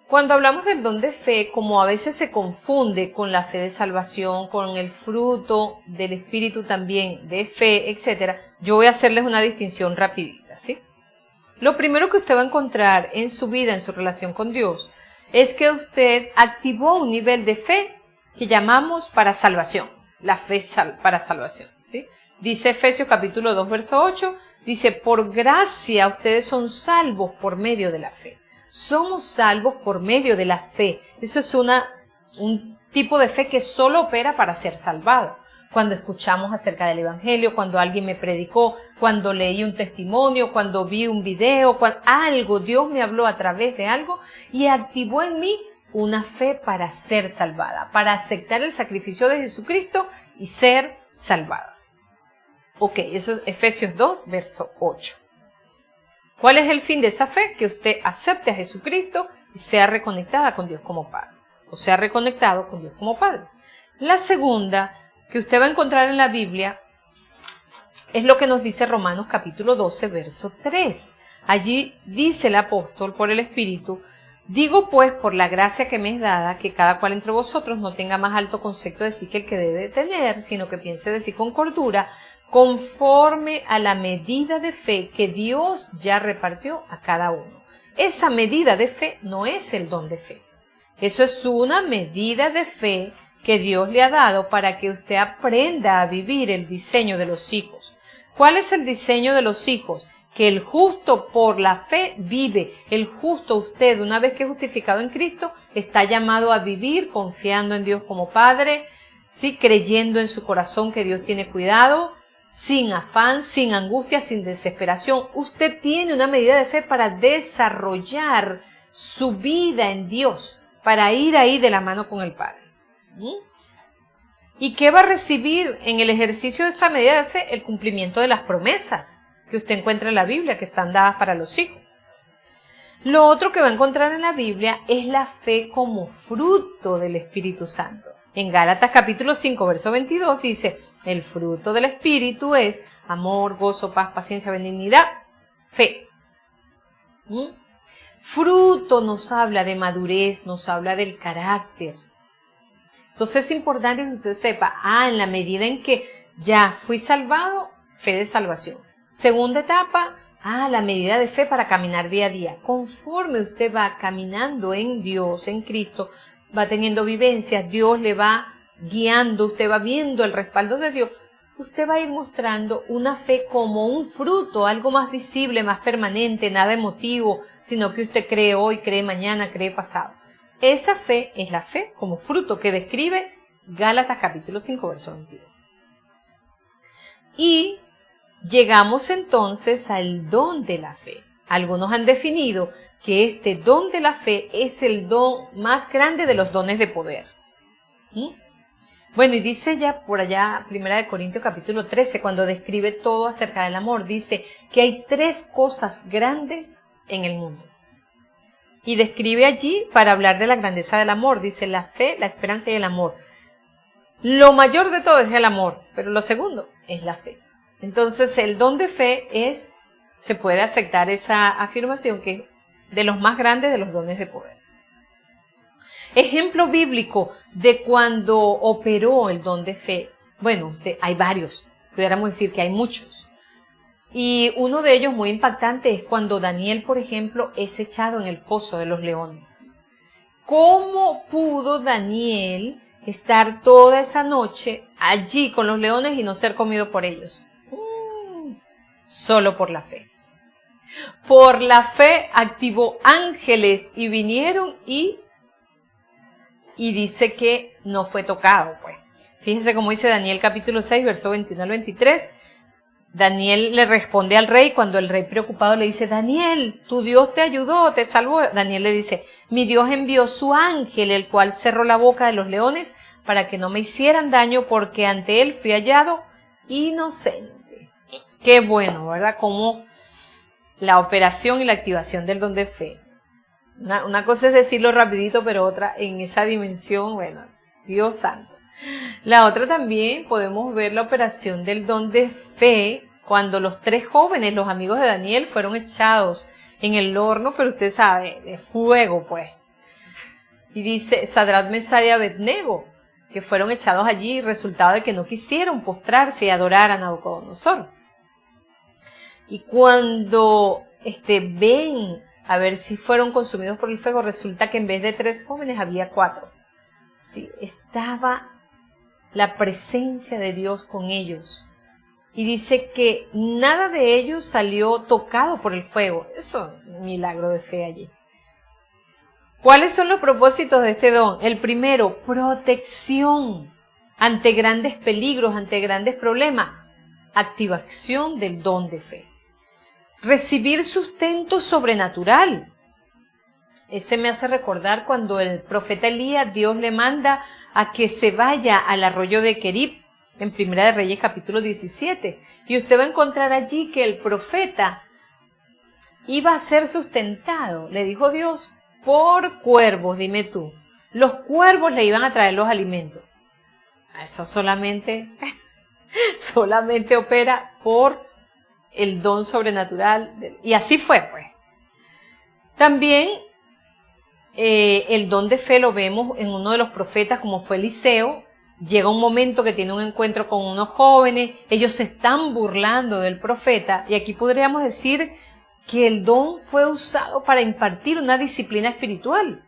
Cuando hablamos del don de fe, como a veces se confunde con la fe de salvación, con el fruto del Espíritu también de fe, etc., yo voy a hacerles una distinción rapidita, ¿sí? lo primero que usted va a encontrar en su vida, en su relación con Dios, es que usted activó un nivel de fe que llamamos para salvación, la fe para salvación, ¿sí? Dice Efesios capítulo 2, verso 8, dice, por gracia ustedes son salvos por medio de la fe. Somos salvos por medio de la fe. Eso es un tipo de fe que solo opera para ser salvado. Cuando escuchamos acerca del Evangelio, cuando alguien me predicó, cuando leí un testimonio, cuando vi un video, algo, Dios me habló a través de algo y activó en mí una fe para ser salvada, para aceptar el sacrificio de Jesucristo y ser salvada. Ok, eso es Efesios 2, verso 8. ¿Cuál es el fin de esa fe? Que usted acepte a Jesucristo y sea reconectada con Dios como Padre, o sea reconectado con Dios como Padre. La segunda que usted va a encontrar en la Biblia es lo que nos dice Romanos capítulo 12, verso 3. Allí dice el apóstol por el Espíritu, digo pues por la gracia que me es dada, que cada cual entre vosotros no tenga más alto concepto de sí que el que debe tener, sino que piense de sí con cordura, conforme a la medida de fe que Dios ya repartió a cada uno. Esa medida de fe no es el don de fe. Eso es una medida de fe que Dios le ha dado para que usted aprenda a vivir el diseño de los hijos. ¿Cuál es el diseño de los hijos? Que el justo por la fe vive. El justo, usted, una vez que es justificado en Cristo, está llamado a vivir confiando en Dios como Padre, ¿sí? Creyendo en su corazón que Dios tiene cuidado, sin afán, sin angustia, sin desesperación. Usted tiene una medida de fe para desarrollar su vida en Dios, para ir ahí de la mano con el Padre. ¿Y qué va a recibir en el ejercicio de esa medida de fe? El cumplimiento de las promesas que usted encuentra en la Biblia, que están dadas para los hijos. Lo otro que va a encontrar en la Biblia es la fe como fruto del Espíritu Santo. En Gálatas capítulo 5, verso 22 dice, el fruto del Espíritu es amor, gozo, paz, paciencia, benignidad, fe. Fruto nos habla de madurez, nos habla del carácter. Entonces es importante que usted sepa, en la medida en que ya fui salvado, fe de salvación. Segunda etapa, la medida de fe para caminar día a día. Conforme usted va caminando en Dios, en Cristo, va teniendo vivencias, Dios le va guiando, usted va viendo el respaldo de Dios, usted va a ir mostrando una fe como un fruto, algo más visible, más permanente, nada emotivo, sino que usted cree hoy, cree mañana, cree pasado. Esa fe es la fe como fruto que describe Gálatas capítulo 5, verso 22. Y llegamos entonces al don de la fe. Algunos han definido que este don de la fe es el don más grande de los dones de poder. Bueno, y dice ya por allá, 1 Corintios capítulo 13, cuando describe todo acerca del amor, dice que hay 3 cosas grandes en el mundo. Y describe allí, para hablar de la grandeza del amor, dice la fe, la esperanza y el amor. Lo mayor de todo es el amor, pero lo segundo es la fe. Entonces, el don de fe se puede aceptar esa afirmación que es de los más grandes de los dones de poder. Ejemplo bíblico de cuando operó el don de fe. Bueno, hay varios, pudiéramos decir que hay muchos. Y uno de ellos muy impactante es cuando Daniel, por ejemplo, es echado en el foso de los leones. ¿Cómo pudo Daniel estar toda esa noche allí con los leones y no ser comido por ellos? Solo por la fe. Por la fe activó ángeles y vinieron y dice que no fue tocado, pues. Fíjese cómo dice Daniel capítulo 6, verso 21 al 23. Daniel le responde al rey cuando el rey preocupado le dice, Daniel, tu Dios te ayudó, te salvó. Daniel le dice, mi Dios envió su ángel, el cual cerró la boca de los leones para que no me hicieran daño, porque ante él fui hallado inocente. Qué bueno, ¿verdad? Como la operación y la activación del don de fe. Una cosa es decirlo rapidito, pero otra en esa dimensión, bueno, Dios santo. La otra también podemos ver la operación del don de fe cuando los 3 jóvenes, los amigos de Daniel, fueron echados en el horno, pero usted sabe, de fuego, pues. Y dice Sadrach, Mesach y Abednego, que fueron echados allí, resultado de que no quisieron postrarse y adorar a Nabucodonosor. Y cuando ven a ver si fueron consumidos por el fuego. Resulta que en vez de 3 jóvenes había 4. Sí, estaba la presencia de Dios con ellos. Y dice que nada de ellos salió tocado por el fuego. Eso es un milagro de fe allí. ¿Cuáles son los propósitos de este don? El primero, protección ante grandes peligros, ante grandes problemas. Activación del don de fe. Recibir sustento sobrenatural. Ese me hace recordar cuando el profeta Elías, Dios le manda a que se vaya al arroyo de Querib, en Primera de Reyes capítulo 17. Y usted va a encontrar allí que el profeta iba a ser sustentado, le dijo Dios, por cuervos, dime tú. Los cuervos le iban a traer los alimentos. Eso solamente opera por el don sobrenatural. Y así fue, pues. También el don de fe lo vemos en uno de los profetas, como fue Eliseo. Llega un momento que tiene un encuentro con unos jóvenes, ellos se están burlando del profeta, y aquí podríamos decir que el don fue usado para impartir una disciplina espiritual.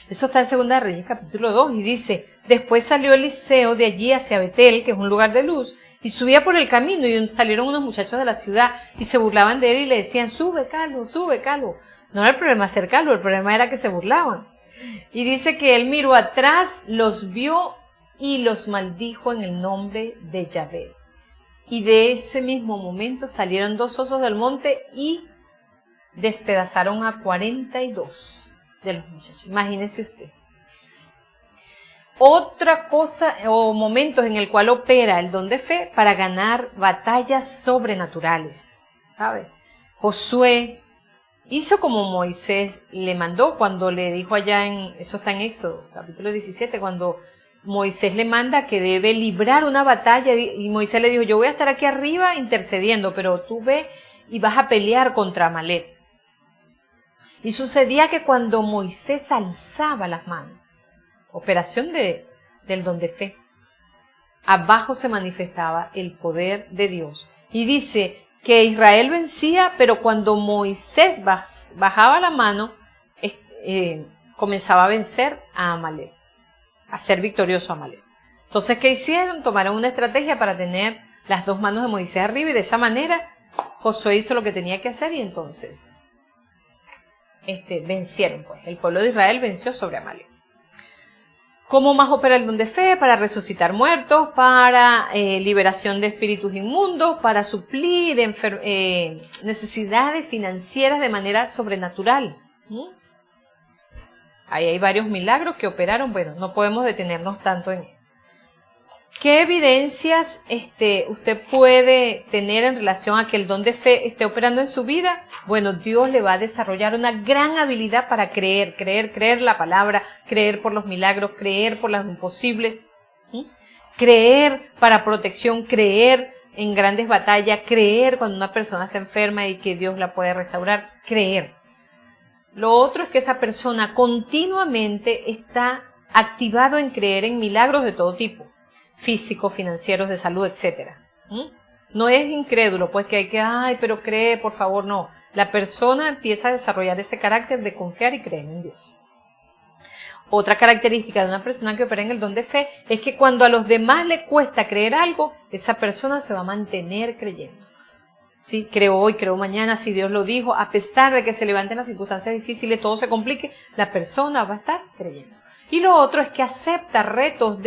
Eso está en 2 Reyes capítulo 2 y dice, después salió Eliseo de allí hacia Betel, que es un lugar de luz, y subía por el camino y salieron unos muchachos de la ciudad y se burlaban de él y le decían, sube calvo, sube calvo. No era el problema ser calvo, el problema era que se burlaban. Y dice que él miró atrás, los vio y los maldijo en el nombre de Yahvé. Y de ese mismo momento salieron 2 osos del monte y despedazaron a 42 de los muchachos. Imagínese usted. Otra cosa o momentos en el cual opera el don de fe para ganar batallas sobrenaturales. ¿Sabe? Josué hizo como Moisés le mandó cuando le dijo allá eso está en Éxodo, capítulo 17, cuando Moisés le manda que debe librar una batalla y Moisés le dijo, yo voy a estar aquí arriba intercediendo, pero tú ve y vas a pelear contra Amalek. Y sucedía que cuando Moisés alzaba las manos, operación del don de fe, abajo se manifestaba el poder de Dios. Y dice que Israel vencía, pero cuando Moisés bajaba la mano, comenzaba a vencer a Amalek, a ser victorioso a Amalek. Entonces, ¿qué hicieron? Tomaron una estrategia para tener las 2 manos de Moisés arriba y de esa manera Josué hizo lo que tenía que hacer y entonces vencieron, pues. El pueblo de Israel venció sobre Amalek. ¿Cómo más opera el don de fe? Para resucitar muertos, para liberación de espíritus inmundos, para suplir necesidades financieras de manera sobrenatural. Ahí hay varios milagros que operaron. Bueno, no podemos detenernos tanto en esto. ¿Qué evidencias usted puede tener en relación a que el don de fe esté operando en su vida? Bueno, Dios le va a desarrollar una gran habilidad para creer la palabra, creer por los milagros, creer por los imposibles, creer para protección, creer en grandes batallas, creer cuando una persona está enferma y que Dios la puede restaurar, creer. Lo otro es que esa persona continuamente está activado en creer en milagros de todo tipo, físicos, financieros, de salud, etc. No es incrédulo, pues que hay que, pero cree, por favor, no. La persona empieza a desarrollar ese carácter de confiar y creer en Dios. Otra característica de una persona que opera en el don de fe es que cuando a los demás le cuesta creer algo, esa persona se va a mantener creyendo. Sí, creo hoy, creo mañana, si Dios lo dijo, a pesar de que se levanten las circunstancias difíciles, todo se complique, la persona va a estar creyendo. Y lo otro es que acepta retos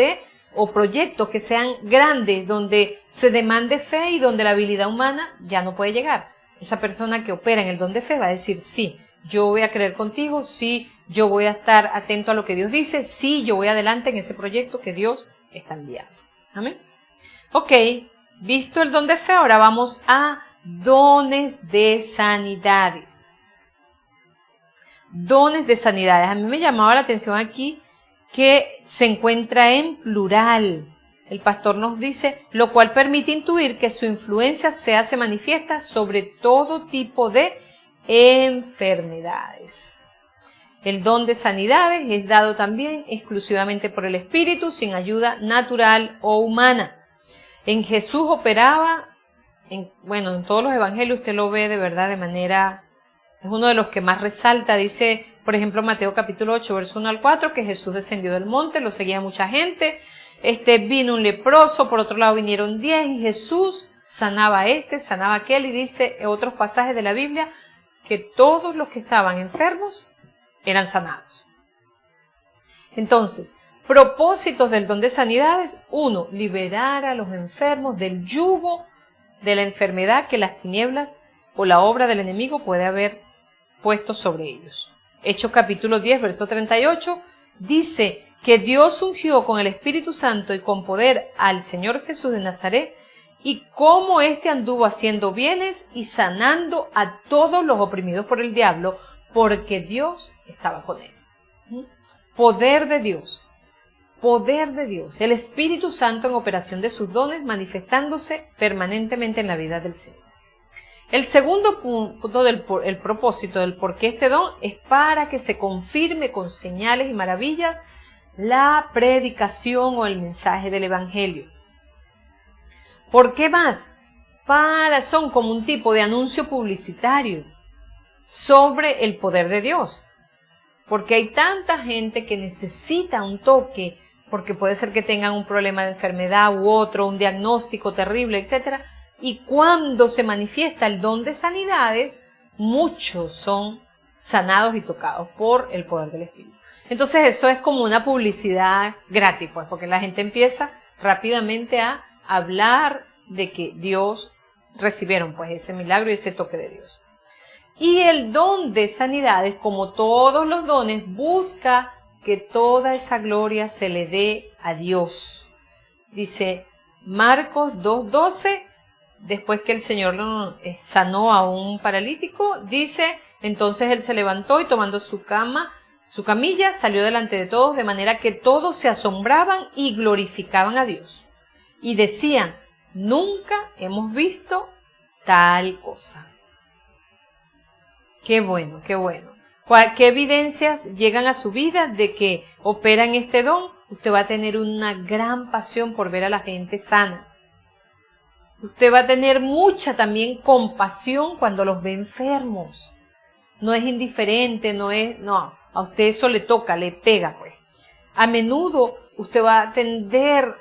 o proyectos que sean grandes, donde se demande fe y donde la habilidad humana ya no puede llegar. Esa persona que opera en el don de fe va a decir, sí, yo voy a creer contigo, sí, yo voy a estar atento a lo que Dios dice, sí, yo voy adelante en ese proyecto que Dios está enviando. Amén. Ok, visto el don de fe, ahora vamos a dones de sanidades. Dones de sanidades. A mí me llamaba la atención aquí que se encuentra en plural. El pastor nos dice, lo cual permite intuir que su influencia se hace manifiesta sobre todo tipo de enfermedades. El don de sanidades es dado también exclusivamente por el Espíritu, sin ayuda natural o humana. En Jesús operaba en todos los evangelios usted lo ve de verdad de manera, es uno de los que más resalta. Dice, por ejemplo, Mateo capítulo 8, verso 1 al 4, que Jesús descendió del monte, lo seguía mucha gente, vino un leproso, por otro lado vinieron 10 y Jesús sanaba a sanaba a aquel, y dice en otros pasajes de la Biblia que todos los que estaban enfermos eran sanados. Entonces, propósitos del don de sanidades: 1, liberar a los enfermos del yugo de la enfermedad que las tinieblas o la obra del enemigo puede haber puesto sobre ellos. Hechos capítulo 10, verso 38, dice que Dios ungió con el Espíritu Santo y con poder al Señor Jesús de Nazaret, y cómo anduvo haciendo bienes y sanando a todos los oprimidos por el diablo, porque Dios estaba con él. Poder de Dios. Poder de Dios, el Espíritu Santo en operación de sus dones, manifestándose permanentemente en la vida del Señor. El segundo punto el propósito del por qué este don es para que se confirme con señales y maravillas la predicación o el mensaje del Evangelio. ¿Por qué más? Son como un tipo de anuncio publicitario sobre el poder de Dios. Porque hay tanta gente que necesita un toque, porque puede ser que tengan un problema de enfermedad u otro, un diagnóstico terrible, etc. Y cuando se manifiesta el don de sanidades, muchos son sanados y tocados por el poder del Espíritu. Entonces eso es como una publicidad gratis, pues, porque la gente empieza rápidamente a hablar de que Dios recibieron pues ese milagro y ese toque de Dios. Y el don de sanidades, como todos los dones, busca que toda esa gloria se le dé a Dios. Dice Marcos 2:12, después que el Señor sanó a un paralítico, dice, entonces él se levantó y tomando su camilla, salió delante de todos, de manera que todos se asombraban y glorificaban a Dios. Y decían, nunca hemos visto tal cosa. Qué bueno, qué bueno. ¿Qué evidencias llegan a su vida de que operan este don? Usted va a tener una gran pasión por ver a la gente sana. Usted va a tener mucha también compasión cuando los ve enfermos. No es indiferente, no, a usted eso le toca, le pega, pues. A menudo usted va a tender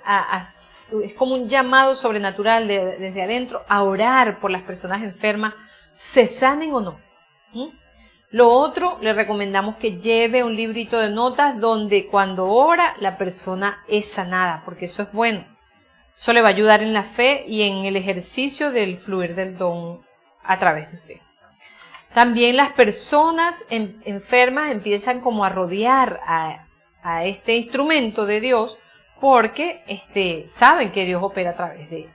es como un llamado sobrenatural desde adentro, a orar por las personas enfermas, se sanen o no. Lo otro, le recomendamos que lleve un librito de notas donde cuando ora la persona es sanada, porque eso es bueno. Eso le va a ayudar en la fe y en el ejercicio del fluir del don a través de usted. También las personas enfermas empiezan como a rodear a este instrumento de Dios porque saben que Dios opera a través de él.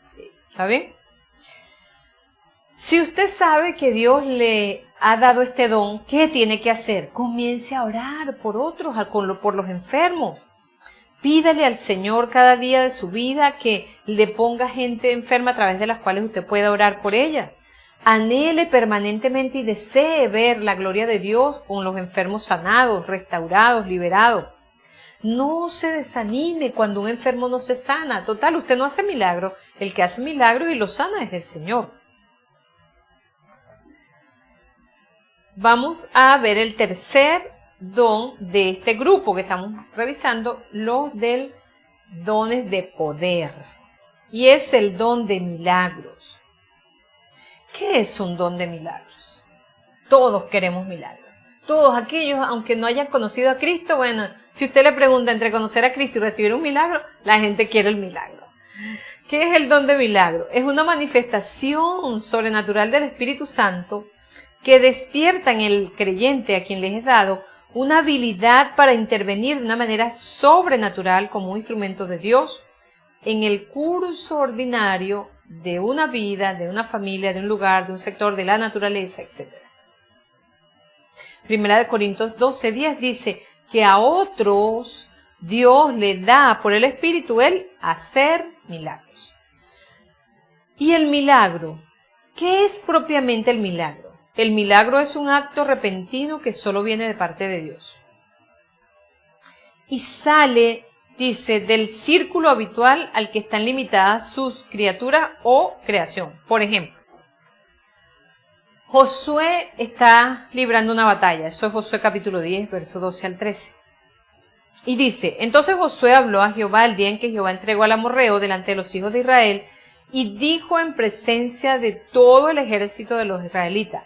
¿Está bien? Si usted sabe que Dios le ha dado este don, ¿qué tiene que hacer? Comience a orar por otros, por los enfermos. Pídale al Señor cada día de su vida que le ponga gente enferma a través de las cuales usted pueda orar por ella. Anhele permanentemente y desee ver la gloria de Dios con los enfermos sanados, restaurados, liberados. No se desanime cuando un enfermo no se sana. Total, usted no hace milagro. El que hace milagro y lo sana es el Señor. Vamos a ver el tercer don de este grupo que estamos revisando, los del dones de poder. Y es el don de milagros. ¿Qué es un don de milagros? Todos queremos milagros. Todos aquellos, aunque no hayan conocido a Cristo, bueno, si usted le pregunta entre conocer a Cristo y recibir un milagro, la gente quiere el milagro. ¿Qué es el don de milagro? Es una manifestación sobrenatural del Espíritu Santo que despierta en el creyente a quien les es dado una habilidad para intervenir de una manera sobrenatural como un instrumento de Dios en el curso ordinario de una vida, de una familia, de un lugar, de un sector, de la naturaleza, etc. Primera de Corintios 12:10 dice que a otros Dios le da por el Espíritu el hacer milagros. ¿Y el milagro? ¿Qué es propiamente el milagro? El milagro es un acto repentino que solo viene de parte de Dios. Y sale dice, del círculo habitual al que están limitadas sus criaturas o creación. Por ejemplo, Josué está librando una batalla. Eso es Josué capítulo 10, verso 12 al 13. Y dice, entonces Josué habló a Jehová el día en que Jehová entregó al amorreo delante de los hijos de Israel y dijo en presencia de todo el ejército de los israelitas,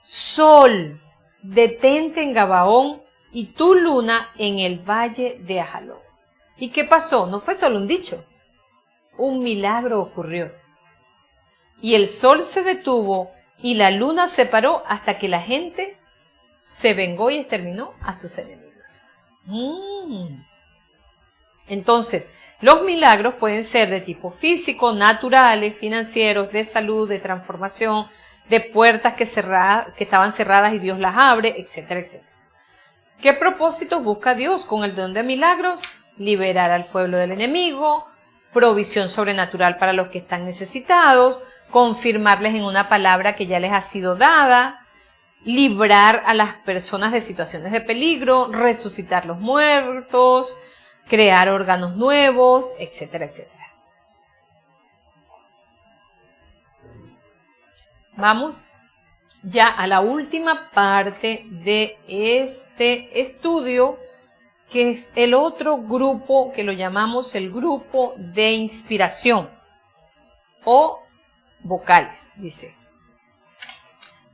Sol, detente en Gabaón y tu luna en el valle de Ajalón. ¿Y qué pasó? No fue solo un dicho. Un milagro ocurrió. Y el sol se detuvo y la luna se paró hasta que la gente se vengó y exterminó a sus enemigos. Entonces, los milagros pueden ser de tipo físico, naturales, financieros, de salud, de transformación, de puertas que estaban cerradas y Dios las abre, etcétera, etcétera. ¿Qué propósitos busca Dios con el don de milagros? Liberar al pueblo del enemigo, provisión sobrenatural para los que están necesitados, confirmarles en una palabra que ya les ha sido dada, librar a las personas de situaciones de peligro, resucitar los muertos, crear órganos nuevos, etcétera, etcétera. Vamos ya a la última parte de este estudio, que es el otro grupo que lo llamamos el grupo de inspiración o vocales, dice.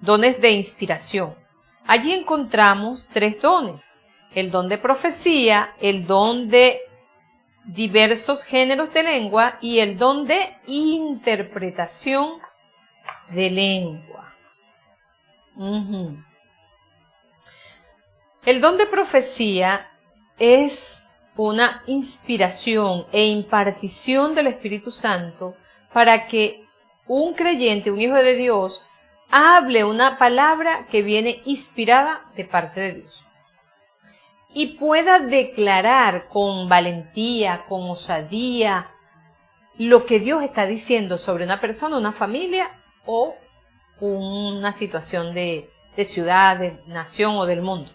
Dones de inspiración. Allí encontramos 3 dones. El don de profecía, el don de diversos géneros de lengua y el don de interpretación de lengua. El don de profecía es una inspiración e impartición del Espíritu Santo para que un creyente, un hijo de Dios, hable una palabra que viene inspirada de parte de Dios y pueda declarar con valentía, con osadía, lo que Dios está diciendo sobre una persona, una familia o una situación de ciudad, de nación o del mundo.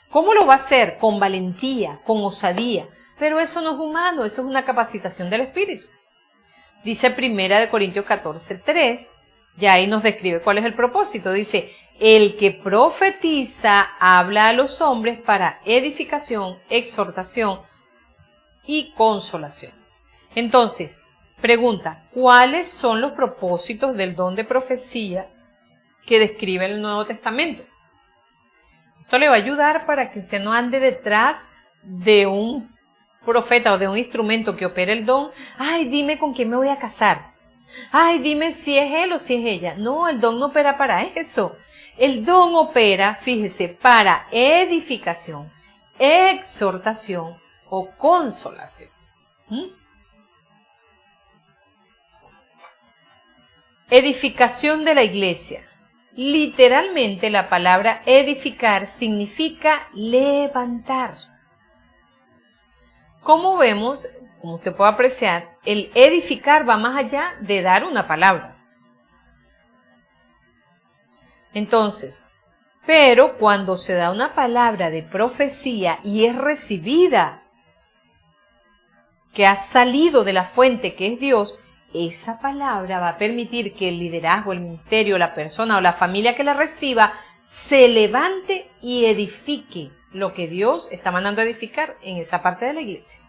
¿Cómo lo va a hacer? Con valentía, con osadía. Pero eso no es humano, eso es una capacitación del Espíritu. Dice 1 Corintios 14:3, ya ahí nos describe cuál es el propósito. Dice, el que profetiza habla a los hombres para edificación, exhortación y consolación. Entonces, pregunta, ¿cuáles son los propósitos del don de profecía que describe el Nuevo Testamento? Esto le va a ayudar para que usted no ande detrás de un profeta o de un instrumento que opere el don. Ay, dime con quién me voy a casar. Ay, dime si es él o si es ella. No, el don no opera para eso. El don opera, fíjese, para edificación, exhortación o consolación. Edificación de la iglesia. Literalmente la palabra edificar significa levantar. Como vemos, como usted puede apreciar, el edificar va más allá de dar una palabra. Entonces, pero cuando se da una palabra de profecía y es recibida, que ha salido de la fuente que es Dios, esa palabra va a permitir que el liderazgo, el ministerio, la persona o la familia que la reciba se levante y edifique lo que Dios está mandando a edificar en esa parte de la iglesia.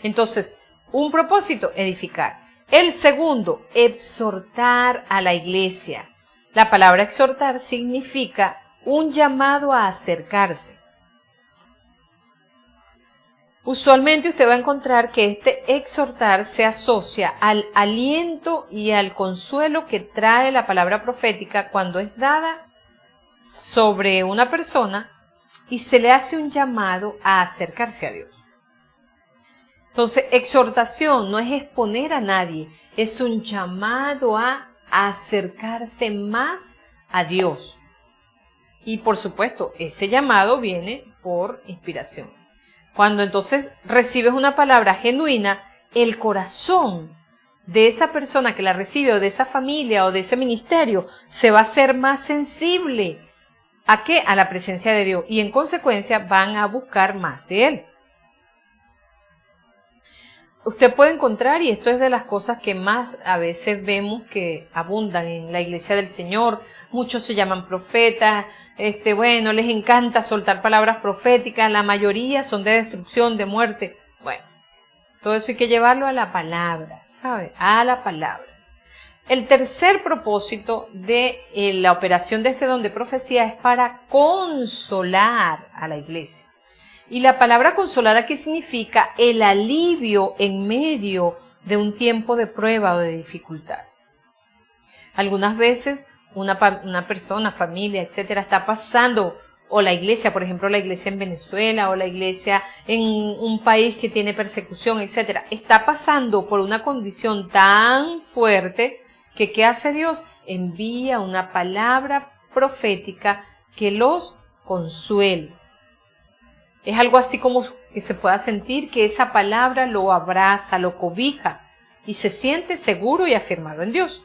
Entonces, un propósito, edificar. El segundo, exhortar a la iglesia. La palabra exhortar significa un llamado a acercarse. Usualmente usted va a encontrar que este exhortar se asocia al aliento y al consuelo que trae la palabra profética cuando es dada sobre una persona y se le hace un llamado a acercarse a Dios. Entonces, exhortación no es exponer a nadie, es un llamado a acercarse más a Dios. Y por supuesto, ese llamado viene por inspiración. Cuando entonces recibes una palabra genuina, el corazón de esa persona que la recibe o de esa familia o de ese ministerio se va a hacer más sensible. ¿A qué? A la presencia de Dios. Y en consecuencia van a buscar más de Él. usted puede encontrar, y esto es de las cosas que más a veces vemos que abundan en la iglesia del Señor, muchos se llaman profetas, bueno, les encanta soltar palabras proféticas, la mayoría son de destrucción, de muerte. Bueno, todo eso hay que llevarlo a la palabra, ¿sabe? A la palabra. El tercer propósito de la operación de este don de profecía es para consolar a la iglesia. Y la palabra consolar aquí significa el alivio en medio de un tiempo de prueba o de dificultad. Algunas veces una persona, familia, etcétera, está pasando, o la iglesia, por ejemplo, la iglesia en Venezuela, o la iglesia en un país que tiene persecución, etcétera, está pasando por una condición tan fuerte que ¿qué hace Dios? Envía una palabra profética que los consuele. Es algo así como que se pueda sentir que esa palabra lo abraza, lo cobija y se siente seguro y afirmado en Dios.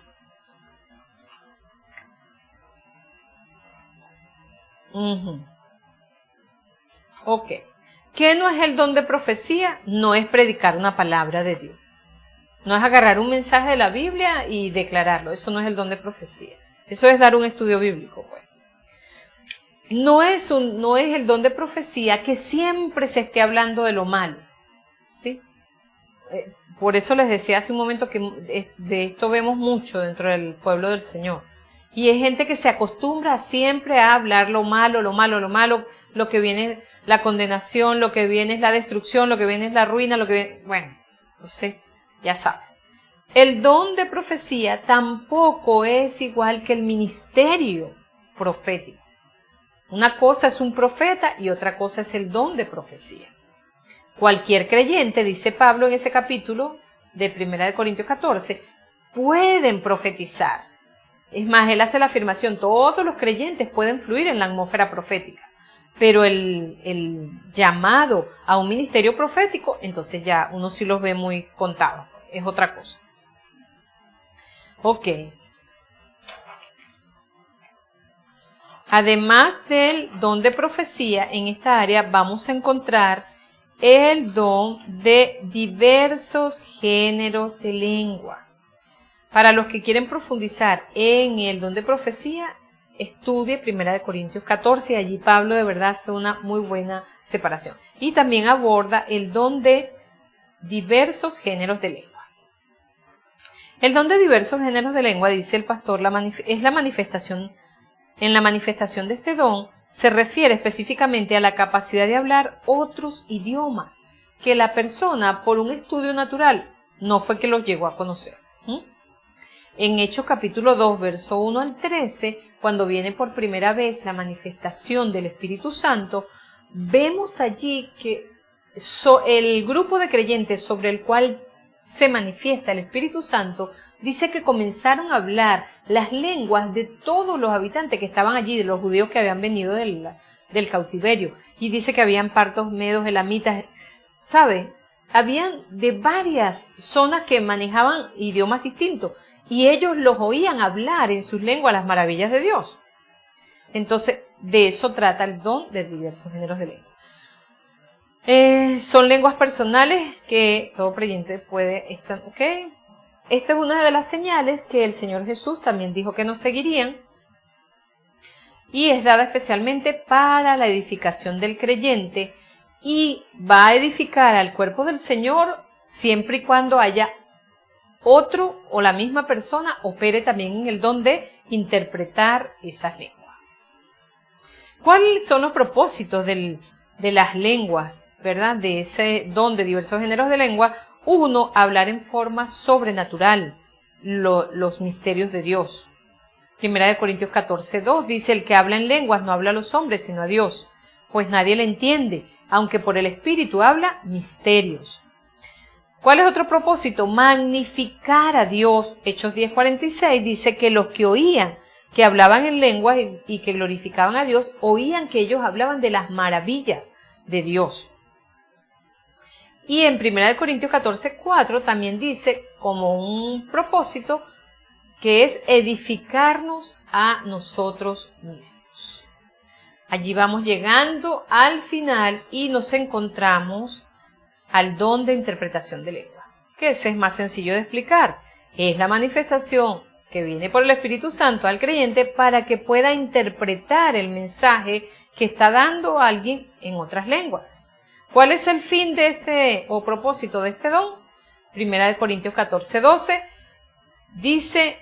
Ok. ¿Qué no es el don de profecía? No es predicar una palabra de Dios. No es agarrar un mensaje de la Biblia y declararlo. Eso no es el don de profecía. Eso es dar un estudio bíblico, pues. No es el don de profecía que siempre se esté hablando de lo malo, ¿sí? Por eso les decía hace un momento que de esto vemos mucho dentro del pueblo del Señor. Y hay gente que se acostumbra siempre a hablar lo malo, lo que viene es la condenación, lo que viene es la destrucción, lo que viene es la ruina, bueno, entonces ya saben. El don de profecía tampoco es igual que el ministerio profético. Una cosa es un profeta y otra cosa es el don de profecía. Cualquier creyente, dice Pablo en ese capítulo de 1 Corintios 14, pueden profetizar. Es más, él hace la afirmación, todos los creyentes pueden fluir en la atmósfera profética. Pero el llamado a un ministerio profético, entonces ya uno sí los ve muy contados. Es otra cosa. Ok. Además del don de profecía, en esta área vamos a encontrar el don de diversos géneros de lengua. Para los que quieren profundizar en el don de profecía, estudie 1 Corintios 14, y allí Pablo de verdad hace una muy buena separación. Y también aborda el don de diversos géneros de lengua. El don de diversos géneros de lengua, dice el pastor, es la manifestación. En la manifestación de este don se refiere específicamente a la capacidad de hablar otros idiomas que la persona, por un estudio natural, no fue que los llegó a conocer. En Hechos capítulo 2, verso 1 al 13, cuando viene por primera vez la manifestación del Espíritu Santo, vemos allí que el grupo de creyentes sobre el cual se manifiesta el Espíritu Santo, dice que comenzaron a hablar las lenguas de todos los habitantes que estaban allí, de los judíos que habían venido del cautiverio. Y dice que habían partos, medos, elamitas, ¿sabe? Habían de varias zonas que manejaban idiomas distintos y ellos los oían hablar en sus lenguas las maravillas de Dios. Entonces, de eso trata el don de diversos géneros de lengua. Son lenguas personales que todo creyente puede estar, ¿ok? Esta es una de las señales que el Señor Jesús también dijo que nos seguirían y es dada especialmente para la edificación del creyente y va a edificar al cuerpo del Señor siempre y cuando haya otro o la misma persona opere también en el don de interpretar esas lenguas. ¿Cuáles son los propósitos de las lenguas, verdad? De ese don de diversos géneros de lengua. Uno, hablar en forma sobrenatural los misterios de Dios. 1 Corintios 14, 2 dice, el que habla en lenguas no habla a los hombres, sino a Dios, pues nadie le entiende, aunque por el Espíritu habla misterios. ¿Cuál es otro propósito? Magnificar a Dios. Hechos 10:46 dice que los que oían, que hablaban en lenguas y que glorificaban a Dios, oían que ellos hablaban de las maravillas de Dios. Y en 1 Corintios 14:4 también dice como un propósito que es edificarnos a nosotros mismos. Allí vamos llegando al final y nos encontramos al don de interpretación de lengua. que ese es más sencillo de explicar. Es la manifestación que viene por el Espíritu Santo al creyente para que pueda interpretar el mensaje que está dando alguien en otras lenguas. ¿Cuál es el fin de este o propósito de este don? Primera de Corintios 14:12 dice: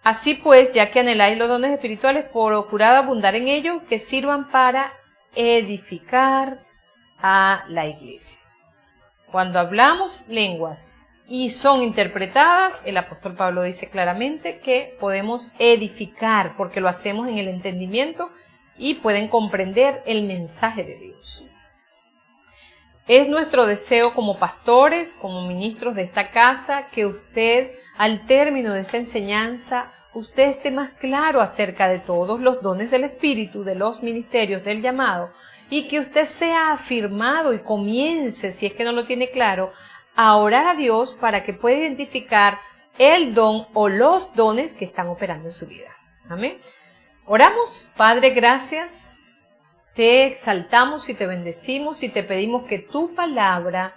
así pues, ya que anheláis los dones espirituales, procurad abundar en ellos, que sirvan para edificar a la iglesia. Cuando hablamos lenguas y son interpretadas, el apóstol Pablo dice claramente que podemos edificar, porque lo hacemos en el entendimiento y pueden comprender el mensaje de Dios. Es nuestro deseo como pastores, como ministros de esta casa, que usted, al término de esta enseñanza, usted esté más claro acerca de todos los dones del Espíritu, de los ministerios del llamado, y que usted sea afirmado y comience, si es que no lo tiene claro, a orar a Dios para que pueda identificar el don o los dones que están operando en su vida. Amén. Oramos. Padre, gracias. Te exaltamos y te bendecimos y te pedimos que tu palabra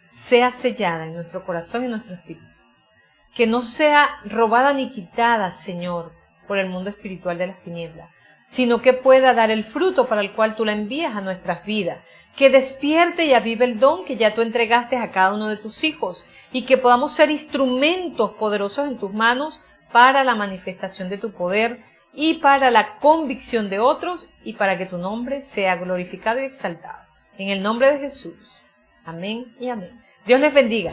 sea sellada en nuestro corazón y en nuestro espíritu. Que no sea robada ni quitada, Señor, por el mundo espiritual de las tinieblas, sino que pueda dar el fruto para el cual tú la envías a nuestras vidas. Que despierte y avive el don que ya tú entregaste a cada uno de tus hijos y que podamos ser instrumentos poderosos en tus manos para la manifestación de tu poder y para la convicción de otros y para que tu nombre sea glorificado y exaltado. En el nombre de Jesús. Amén y amén. Dios les bendiga.